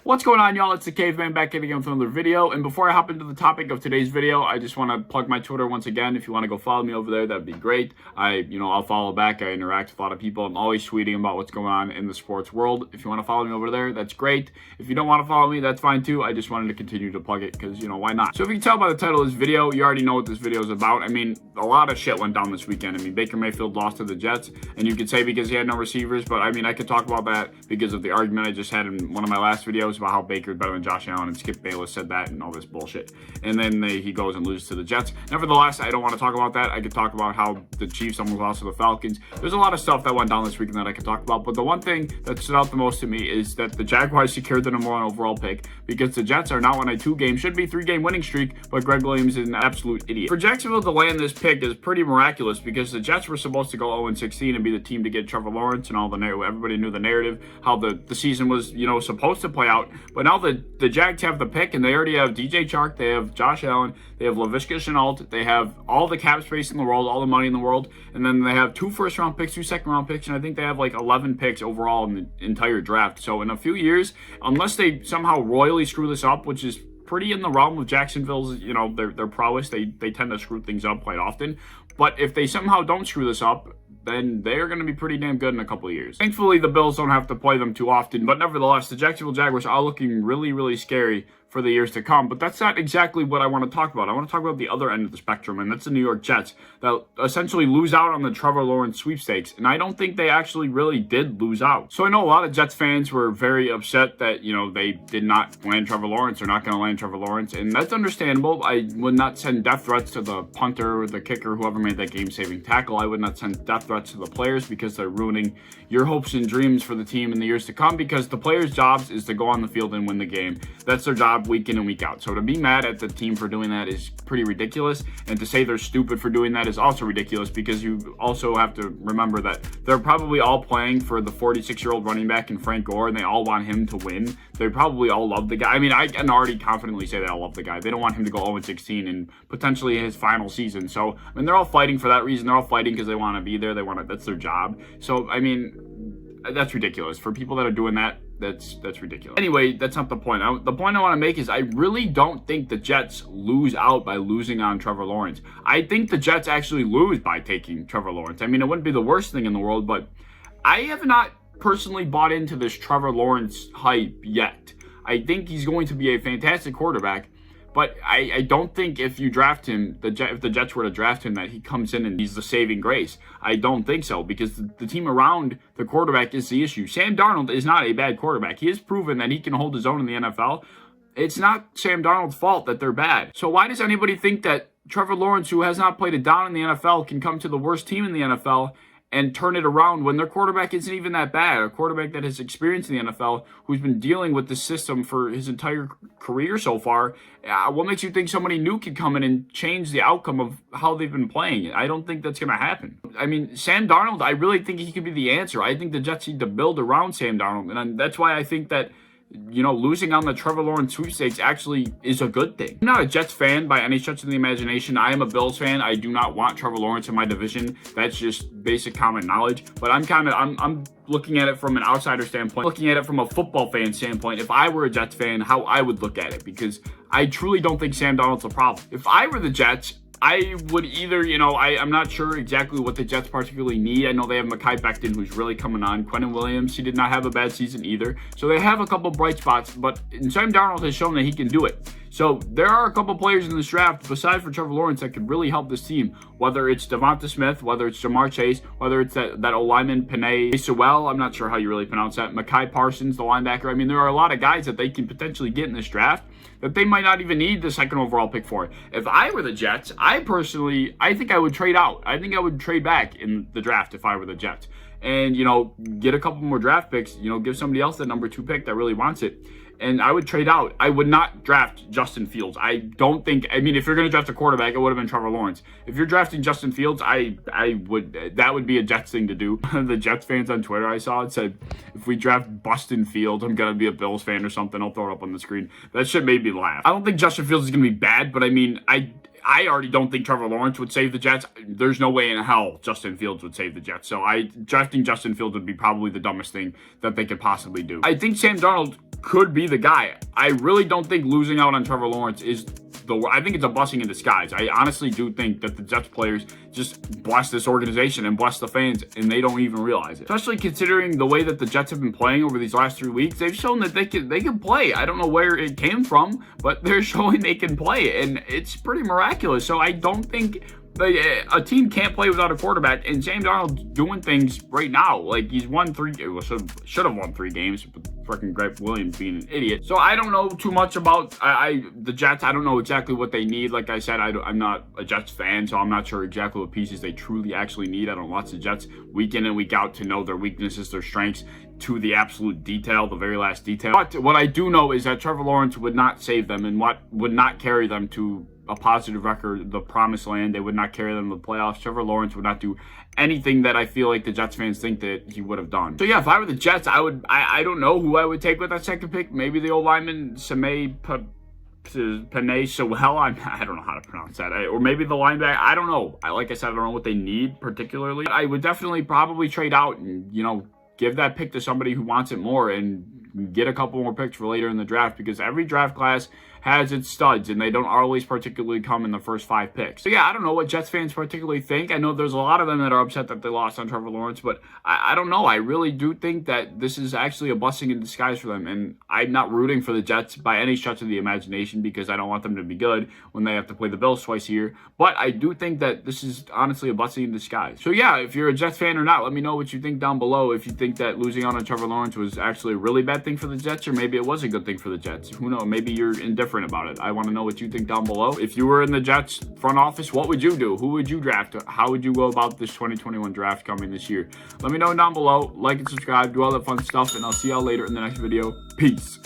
What's going on, y'all? It's the Caveman back in again with another video. And before I hop into the topic of today's video, I just want to plug my Twitter once again. If you want to go follow me over there, that'd be great. I'll follow back. I interact with a lot of people. I'm always tweeting about what's going on in the sports world. If you want to follow me over there, that's great. If you don't want to follow me, that's fine too. I just wanted to continue to plug it because, why not? So if you can tell by the title of this video, you already know what this video is about. I mean, a lot of shit went down this weekend. I mean, Baker Mayfield lost to the Jets, and you could say because he had no receivers, but I mean, I could talk about that because of the argument I just had in one of my last videos about how Baker is better than Josh Allen, and Skip Bayless said that and all this bullshit. And then he goes and loses to the Jets. Nevertheless, I don't want to talk about that. I could talk about how the Chiefs almost lost to the Falcons. There's a lot of stuff that went down this weekend that I could talk about, but the one thing that stood out the most to me is that the Jaguars secured the #1 overall pick because the Jets are now on a 2-game, should be 3-game winning streak, but Greg Williams is an absolute idiot. For Jacksonville to land this pick is pretty miraculous because the Jets were supposed to go 0-16 and be the team to get Trevor Lawrence and all the everybody knew the narrative, how the season was, supposed to play out. But now the Jags have the pick, and they already have DJ Chark, they have Josh Allen, they have Laviska Shenault, they have all the cap space in the world, all the money in the world, and then they have 2 first-round picks, 2 second-round picks, and I think they have like 11 picks overall in the entire draft. So in a few years, unless they somehow royally screw this up, which is pretty in the realm of Jacksonville's, their prowess, they tend to screw things up quite often. But if they somehow don't screw this up, then they're going to be pretty damn good in a couple of years. Thankfully, the Bills don't have to play them too often, but nevertheless, the Jacksonville Jaguars are looking really, really scary for the years to come. But that's not exactly what I want to talk about. I want to talk about the other end of the spectrum, and that's the New York Jets that essentially lose out on the Trevor Lawrence sweepstakes. And I don't think they actually really did lose out. So I know a lot of Jets fans were very upset that, they did not land Trevor Lawrence. They're not going to land Trevor Lawrence, and that's understandable. I would not send death threats to the punter or the kicker, whoever made that game-saving tackle. I would not send death threats to the players because they're ruining your hopes and dreams for the team in the years to come, because the players' jobs is to go on the field and win the game. That's their job week in and week out. So to be mad at the team for doing that is pretty ridiculous, and to say they're stupid for doing that is also ridiculous, because you also have to remember that they're probably all playing for the 46-year-old running back in Frank Gore, and they all want him to win. They probably all love the guy. I mean, I can already confidently say they all love the guy. They don't want him to go 0-16 in potentially his final season. So, I mean, they're all fighting for that reason. They're all fighting because they want to be there. That's their job. So, I mean, that's ridiculous. For people that are doing that, that's ridiculous. Anyway, that's not the point. The point I want to make is I really don't think the Jets lose out by losing on Trevor Lawrence. I think the Jets actually lose by taking Trevor Lawrence. I mean, it wouldn't be the worst thing in the world, but I have not personally bought into this Trevor Lawrence hype yet. I think he's going to be a fantastic quarterback, but I don't think if you draft him, if the Jets were to draft him, that he comes in and he's the saving grace. I don't think so, because the team around the quarterback is the issue. Sam Darnold is not a bad quarterback. He has proven that he can hold his own in the NFL. It's not Sam Darnold's fault that they're bad. So why does anybody think that Trevor Lawrence, who has not played it down in the NFL, can come to the worst team in the NFL and turn it around when their quarterback isn't even that bad? A quarterback that has experience in the NFL, who's been dealing with this system for his entire career so far. What makes you think somebody new could come in and change the outcome of how they've been playing? I don't think that's going to happen. I mean, Sam Darnold, I really think he could be the answer. I think the Jets need to build around Sam Darnold, and that's why I think that losing on the Trevor Lawrence sweepstakes actually is a good thing. I'm not a Jets fan by any stretch of the imagination. I am a Bills fan. I do not want Trevor Lawrence in my division. That's just basic common knowledge. But I'm looking at it from an outsider standpoint, looking at it from a football fan standpoint. If I were a Jets fan, how I would look at it, because I truly don't think Sam Darnold's a problem. If I were the Jets, I would either, I'm not sure exactly what the Jets particularly need. I know they have Mekhi Becton, who's really coming on. Quentin Williams, he did not have a bad season either. So they have a couple bright spots, but Sam Darnold has shown that he can do it. So there are a couple players in this draft, besides for Trevor Lawrence, that could really help this team. Whether it's Devonta Smith, whether it's Jamar Chase, whether it's that O-lineman, Penei Sewell, I'm not sure how you really pronounce that, Mekhi Parsons, the linebacker. I mean, there are a lot of guys that they can potentially get in this draft that they might not even need the 2nd overall pick for. If I were the Jets, I think I would trade out. I think I would trade back in the draft if I were the Jets. And, get a couple more draft picks, give somebody else that number 2 pick that really wants it. And I would trade out. I would not draft Justin Fields. If you're going to draft a quarterback, it would have been Trevor Lawrence. If you're drafting Justin Fields, that would be a Jets thing to do. The Jets fans on Twitter I saw, it said, if we draft Bustin Fields, I'm going to be a Bills fan or something. I'll throw it up on the screen. That shit made me laugh. I don't think Justin Fields is going to be bad, but I mean, I already don't think Trevor Lawrence would save the Jets. There's no way in hell Justin Fields would save the Jets. So drafting Justin Fields would be probably the dumbest thing that they could possibly do. I think Sam Darnold could be be the guy. I really don't think losing out on Trevor Lawrence is I think it's a blessing in disguise. I honestly do think that the Jets players just bless this organization and bless the fans, and they don't even realize it. Especially considering the way that the Jets have been playing over these last 3 weeks, they've shown that they can play. I don't know where it came from, but they're showing they can play, and it's pretty miraculous. So I don't think a team can't play without a quarterback, and Sam Darnold's doing things right now. Like, he's won should have won 3 games, but freaking Greg Williams being an idiot. So I don't know too much about the Jets. I don't know exactly what they need. Like I said, I'm not a Jets fan, so I'm not sure exactly what pieces they truly actually need. I don't watch the Jets week in and week out to know their weaknesses, their strengths, to the absolute detail, the very last detail. But what I do know is that Trevor Lawrence would not save them and would not carry them to a positive record, the promised land. They would not carry them to the playoffs. Trevor Lawrence would not do anything that I feel like the Jets fans think that he would have done. So yeah, if I were the Jets, I don't know who I would take with that second pick. Maybe the old lineman, Penei Sewell. I don't know how to pronounce that. Or maybe the linebacker. I don't know. Like I said, I don't know what they need particularly. I would definitely probably trade out and, give that pick to somebody who wants it more and get a couple more picks for later in the draft, because every draft class has its studs, and they don't always particularly come in the first 5 picks. So yeah, I don't know what Jets fans particularly think. I know there's a lot of them that are upset that they lost on Trevor Lawrence, but I don't know. I really do think that this is actually a blessing in disguise for them, and I'm not rooting for the Jets by any stretch of the imagination, because I don't want them to be good when they have to play the Bills twice a year. But I do think that this is honestly a blessing in disguise. So yeah, if you're a Jets fan or not, let me know what you think down below. If you think that losing out on Trevor Lawrence was actually a really bad thing for the Jets, or maybe it was a good thing for the Jets. Who knows? Maybe you're indifferent about it. I want to know what you think down below. If you were in the Jets front office, what would you do? Who would you draft? How would you go about this 2021 draft coming this year? Let me know down below. Like and subscribe. Do all that fun stuff, and I'll see y'all later in the next video. Peace.